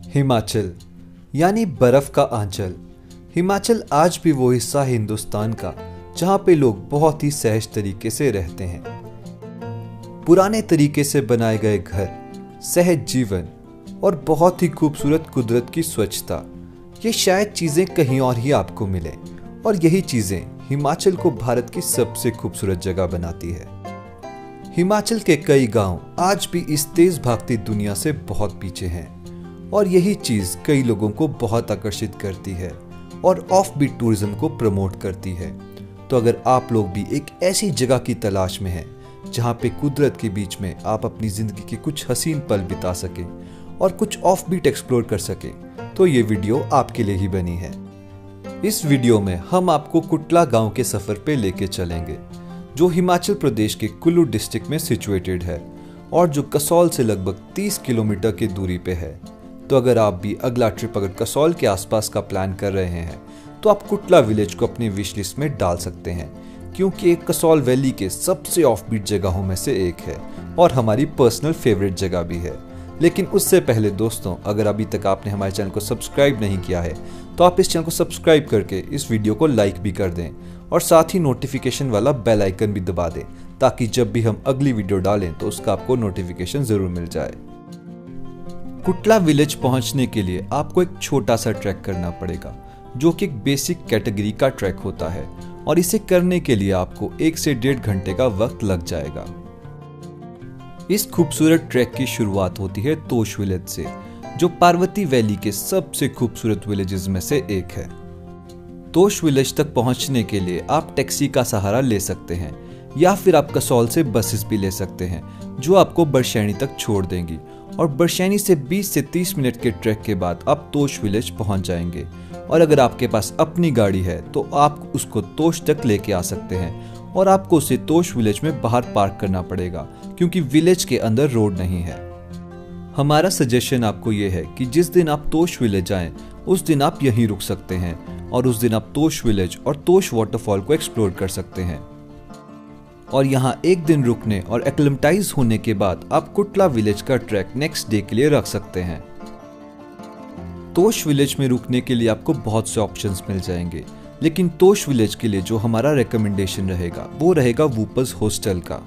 हिमाचल यानी बर्फ का आंचल। हिमाचल आज भी वो हिस्सा है हिंदुस्तान का जहाँ पे लोग बहुत ही सहज तरीके से रहते हैं। पुराने तरीके से बनाए गए घर, सहज जीवन और बहुत ही खूबसूरत कुदरत की स्वच्छता, ये शायद चीज़ें कहीं और ही आपको मिले और यही चीज़ें हिमाचल को भारत की सबसे खूबसूरत जगह बनाती है। हिमाचल के कई गांव आज भी इस तेज भागती दुनिया से बहुत पीछे हैं और यही चीज़ कई लोगों को बहुत आकर्षित करती है और ऑफ बीट टूरिज्म को प्रमोट करती है। तो अगर आप लोग भी एक ऐसी जगह की तलाश में हैं जहां पे कुदरत के बीच में आप अपनी ज़िंदगी के कुछ हसीन पल बिता सकें और कुछ ऑफ बीट एक्सप्लोर कर सकें, तो ये वीडियो आपके लिए ही बनी है। इस वीडियो में हम आपको कुटला गांव के सफ़र पे लेके चलेंगे जो हिमाचल प्रदेश के कुल्लू डिस्ट्रिक्ट में सिचुएटेड है और जो कसौल से लगभग 30 किलोमीटर की दूरी पे है। तो अगर आप भी अगला ट्रिप अगर कसौल के आसपास का प्लान कर रहे हैं तो आप कुटला विलेज को अपनी विश लिस्ट में डाल सकते हैं, क्योंकि एक कसौल वैली के सबसे ऑफबीट जगहों में से एक है और हमारी पर्सनल फेवरेट जगह भी है। लेकिन उससे पहले दोस्तों, अगर अभी तक आपने हमारे चैनल को सब्सक्राइब नहीं किया है तो आप इस चैनल को सब्सक्राइब करके इस वीडियो को लाइक भी कर दें और साथ ही नोटिफिकेशन वाला बेल आइकन भी दबा दें, ताकि जब भी हम अगली वीडियो डालें तो उसका आपको नोटिफिकेशन जरूर मिल जाए। कुटला विलेज पहुंचने के लिए आपको एक छोटा सा ट्रैक करना पड़ेगा जो कि एक बेसिक कैटेगरी का ट्रैक होता है और इसे करने के लिए आपको 1 से 1.5 घंटे का वक्त लग जाएगा। इस खूबसूरत ट्रैक की शुरुआत होती है तोश विलेज से, जो पार्वती वैली के सबसे खूबसूरत विलेजेस में से एक है। तोश विलेज तक पहुंचने के लिए आप टैक्सी का सहारा ले सकते हैं या फिर आप कसौल से बसेस भी ले सकते हैं जो आपको बरशैनी तक छोड़ देंगी और बरशैनी से 20 से 30 मिनट के ट्रैक के बाद आप तोश विलेज पहुंच जाएंगे। और अगर आपके पास अपनी गाड़ी है तो आप उसको तोश तक लेके आ सकते हैं और आपको उसे तोश विलेज में बाहर पार्क करना पड़ेगा, क्योंकि विलेज के अंदर रोड नहीं है। हमारा सजेशन आपको ये है कि जिस दिन आप तोश विलेज जाएं उस दिन आप यहीं रुक सकते हैं और उस दिन आप तोश विलेज और तोश वाटरफॉल को एक्सप्लोर कर सकते हैं। और यहाँ एक दिन रुकने और एक्लेमेटाइज होने के बाद आप कुटला विलेज का ट्रैक नेक्स्ट डे के लिए रख सकते हैं। तोश विलेज में रुकने के लिए आपको बहुत से ऑप्शंस मिल जाएंगे, लेकिन तोश विलेज के लिए जो हमारा रिकमेंडेशन रहेगा वो रहेगा वूपर्स हॉस्टल का।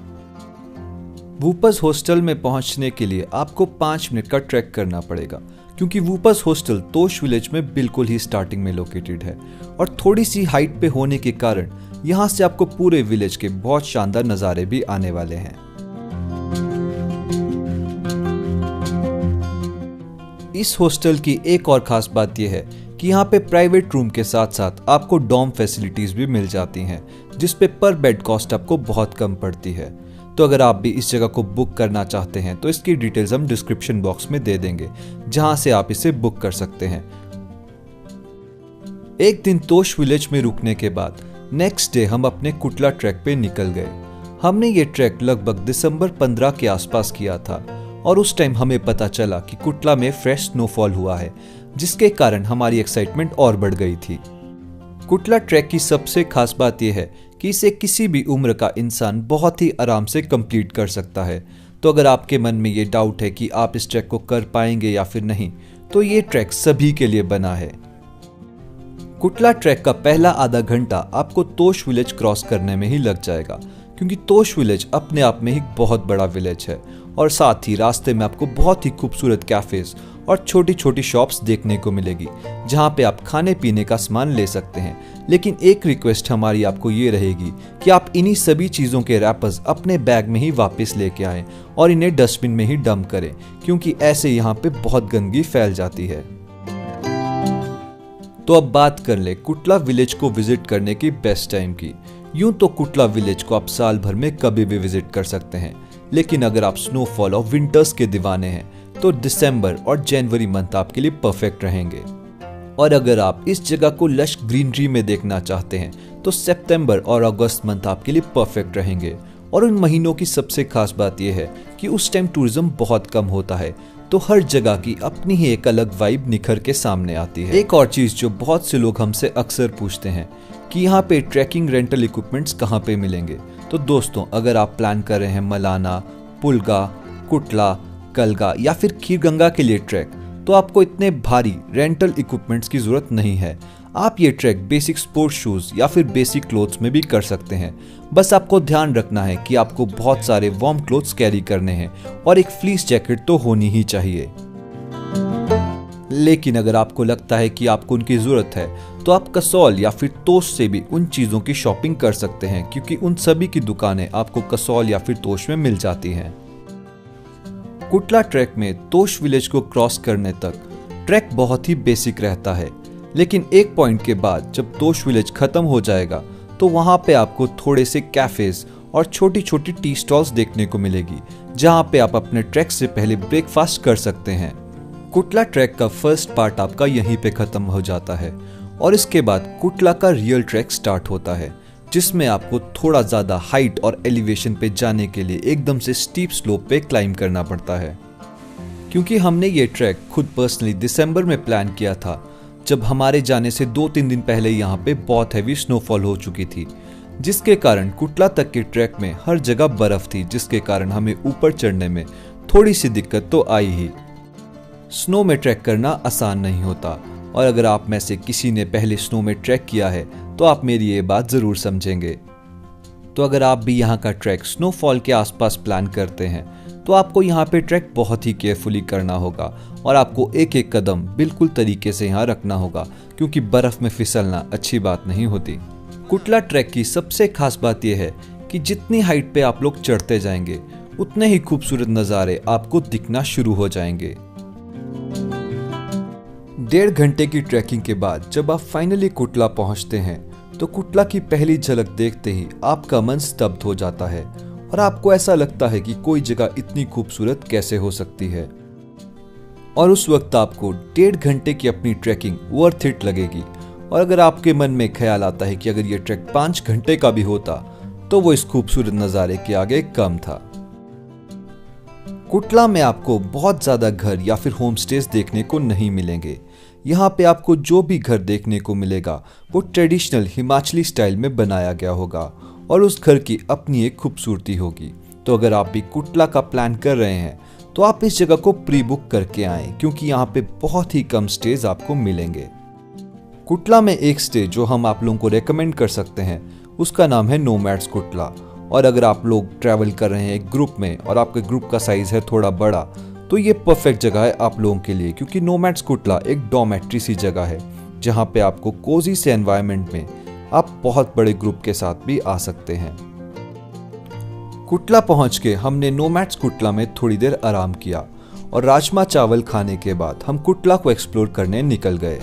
वूपर्स हॉस्टल में पहुंचने के लिए आपको 5 मिनट का ट्रैक करना पड़ेगा, क्योंकि वूपर्स हॉस्टल तोश विलेज में बिल्कुल ही स्टार्टिंग में लोकेटेड है और थोड़ी सी हाइट पे होने के कारण यहाँ से आपको पूरे विलेज के बहुत शानदार नज़ारे भी आने वाले हैं। इस हॉस्टल की एक और खास बात यह है कि यहाँ पे प्राइवेट रूम के साथ साथ आपको डॉर्म फैसिलिटीज भी मिल जाती हैं, जिस पे पर बेड कॉस्ट आपको बहुत कम पड़ती है। तो अगर आप भी इस जगह को बुक करना चाहते हैं तो इसकी डिटेल्स हम डिस्क्रिप्शन बॉक्स में दे देंगे, जहां से आप इसे बुक कर सकते हैं। एक दिन तोश विलेज में रुकने के बाद नेक्स्ट डे हम अपने कुटला ट्रैक पे निकल गए। हमने ये ट्रैक लगभग दिसंबर 15 के आसपास किया था और उस टाइम हमें पता चला कि कुटला में फ्रेश स्नोफॉल हुआ है, जिसके कारण हमारी एक्साइटमेंट और बढ़ गई थी। कुटला ट्रैक की सबसे खास बात यह है कि इसे किसी भी उम्र का इंसान बहुत ही आराम से कंप्लीट कर सकता है। तो अगर आपके मन में ये डाउट है कि आप इस ट्रैक को कर पाएंगे या फिर नहीं, तो ये ट्रैक सभी के लिए बना है। कुटला ट्रैक का पहला आधा घंटा आपको तोश विलेज क्रॉस करने में ही लग जाएगा, क्योंकि तोश विलेज अपने आप में ही बहुत बड़ा विलेज है और साथ ही रास्ते में आपको बहुत ही खूबसूरत कैफेज और छोटी छोटी शॉप्स देखने को मिलेगी, जहां पे आप खाने पीने का सामान ले सकते हैं। लेकिन एक रिक्वेस्ट हमारी आपको ये रहेगी कि आप इन्हीं सभी चीज़ों के रैपर्स अपने बैग में ही वापस लेके आएं और इन्हें डस्टबिन में ही डंप करें, क्योंकि ऐसे यहाँ पे बहुत गंदगी फैल जाती है। तो अब बात कर ले कुटला विलेज को विजिट करने की बेस्ट टाइम की। यूं तो कुटला विलेज को आप साल भर में कभी भी विजिट कर सकते हैं, लेकिन अगर आप स्नोफॉल और विंटर्स के दीवाने हैं तो दिसंबर और जनवरी मंथ आपके लिए परफेक्ट रहेंगे। और अगर आप इस जगह को लश ग्रीनरी में देखना चाहते हैं तो सितंबर और अगस्त मंथ आपके लिए परफेक्ट रहेंगे। और उन महीनों की सबसे खास बात यह है कि उस टाइम टूरिज्म बहुत कम होता है, तो हर जगह की अपनी ही एक अलग वाइब निखर के सामने आती है। एक और चीज जो बहुत से लोग हमसे अक्सर पूछते हैं कि यहाँ पे ट्रैकिंग रेंटल इक्विपमेंट्स कहाँ पे मिलेंगे। तो दोस्तों, अगर आप प्लान कर रहे हैं मलाना, पुलगा, कुटला, कलगा या फिर खीरगंगा के लिए ट्रैक, तो आपको इतने भारी रेंटल इक्विपमेंट्स की जरूरत नहीं है। आप ये ट्रैक बेसिक स्पोर्ट्स शूज या फिर बेसिक क्लोथ्स में भी कर सकते हैं। बस आपको ध्यान रखना है कि आपको बहुत सारे वार्म क्लोथ्स कैरी करने हैं और एक फ्लीस जैकेट तो होनी ही चाहिए। लेकिन अगर आपको लगता है कि आपको उनकी जरूरत है तो आप कसौल या फिर तोश से भी उन चीजों की शॉपिंग कर सकते हैं, क्योंकि उन सभी की दुकानें आपको कसौल या फिर तोश में मिल जाती हैं। कुटला ट्रैक में तोश विलेज को क्रॉस करने तक ट्रैक बहुत ही बेसिक रहता है, लेकिन एक पॉइंट के बाद जब तोश विलेज खत्म हो जाएगा तो वहां पे आपको थोड़े से कैफेज और छोटी छोटी टी स्टॉल्स देखने को मिलेगी, जहां पे आप अपने ट्रैक से पहले ब्रेकफास्ट कर सकते हैं। कुटला ट्रैक का फर्स्ट पार्ट आपका यहीं पे खत्म हो जाता है और इसके बाद कुटला का रियल ट्रैक स्टार्ट होता है, जिसमें आपको थोड़ा ज्यादा हाइट और एलिवेशन पे जाने के लिए एकदम से स्टीप स्लोप पे क्लाइंब करना पड़ता है। क्योंकि हमने ये ट्रैक खुद पर्सनली दिसंबर में प्लान किया था, जब हमारे जाने से 2-3 दिन पहले यहाँ पे बहुत हैवी स्नोफॉल हो चुकी थी, जिसके कारण कुटला तक के ट्रैक में हर जगह बर्फ थी, जिसके कारण हमें ऊपर चढ़ने में थोड़ी सी दिक्कत तो आई ही। स्नो में ट्रैक करना आसान नहीं होता और अगर आप में से किसी ने पहले स्नो में ट्रैक किया है तो आप मेरी ये बात जरूर समझेंगे। तो अगर आप भी यहाँ का ट्रैक स्नोफॉल के आसपास प्लान करते हैं तो आपको यहाँ पे ट्रैक बहुत ही केयरफुली करना होगा और आपको एक एक कदम बिल्कुल तरीके से यहाँ रखना होगा, क्योंकि बर्फ में फिसलना अच्छी बात नहीं होती। कुटला ट्रैक की सबसे खास बात यह है कि जितनी हाइट पे आप लोग चढ़ते जाएंगे उतने ही खूबसूरत नज़ारे आपको दिखना शुरू हो जाएंगे। 1.5 घंटे की ट्रैकिंग के बाद जब आप फाइनली कुटला पहुंचते हैं तो कुटला की पहली झलक देखते ही आपका मन स्तब्ध हो जाता है और आपको ऐसा लगता है कि कोई जगह इतनी खूबसूरत कैसे हो सकती है। और उस वक्त आपको 1.5 घंटे की अपनी ट्रैकिंग वर्थ इट लगेगी। और अगर आपके मन में ख्याल आता है कि अगर ये ट्रैक 5 घंटे का भी होता तो वो इस खूबसूरत नज़ारे के आगे कम था। कुटला में आपको बहुत ज़्यादा घर या फिर होम स्टेज देखने को नहीं मिलेंगे। यहाँ पे आपको जो भी घर देखने को मिलेगा वो ट्रेडिशनल हिमाचली स्टाइल में बनाया गया होगा और उस घर की अपनी एक खूबसूरती होगी। तो अगर आप भी कुटला का प्लान कर रहे हैं तो आप इस जगह को प्री बुक करके आएं, क्योंकि यहाँ पे बहुत ही कम स्टेज आपको मिलेंगे। कुटला में एक स्टे जो हम आप लोगों को रेकमेंड कर सकते हैं उसका नाम है नोमैड्स कुटला। और अगर आप लोग ट्रैवल कर रहे हैं एक ग्रुप में और आपके ग्रुप का साइज है थोड़ा बड़ा तो ये परफेक्ट जगह है आप लोगों के लिए, क्योंकि नोमैड्स कुटला एक डॉर्मेट्री सी जगह है जहाँ पे आपको कोजी से एनवायरनमेंट में आप बहुत बड़े ग्रुप के साथ भी आ सकते हैं। कुटला पहुंच के हमने नोमैड्स कुटला में थोड़ी देर आराम किया और राजमा चावल खाने के बाद हम कुटला को एक्सप्लोर करने निकल गए।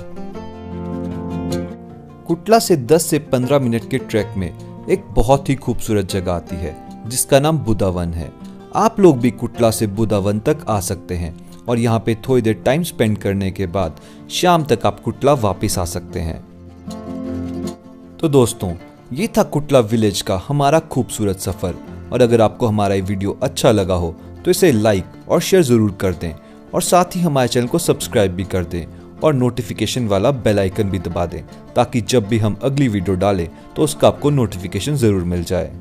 कुटला से 10 से 15 मिनट के ट्रैक में एक बहुत ही खूबसूरत जगह आती है जिसका नाम बुदावन है। आप लोग भी कुटला से बुदावन तक आ सकते हैं और यहाँ पे थोड़ी देर टाइम स्पेंड करने के बाद शाम तक आप कुटला वापस आ सकते हैं। तो दोस्तों, ये था कुटला विलेज का हमारा खूबसूरत सफर। और अगर आपको हमारा ये वीडियो अच्छा लगा हो तो इसे लाइक और शेयर जरूर कर दें और साथ ही हमारे चैनल को सब्सक्राइब भी कर दें और नोटिफिकेशन वाला बेल आइकन भी दबा दें, ताकि जब भी हम अगली वीडियो डालें तो उसका आपको नोटिफिकेशन जरूर मिल जाए।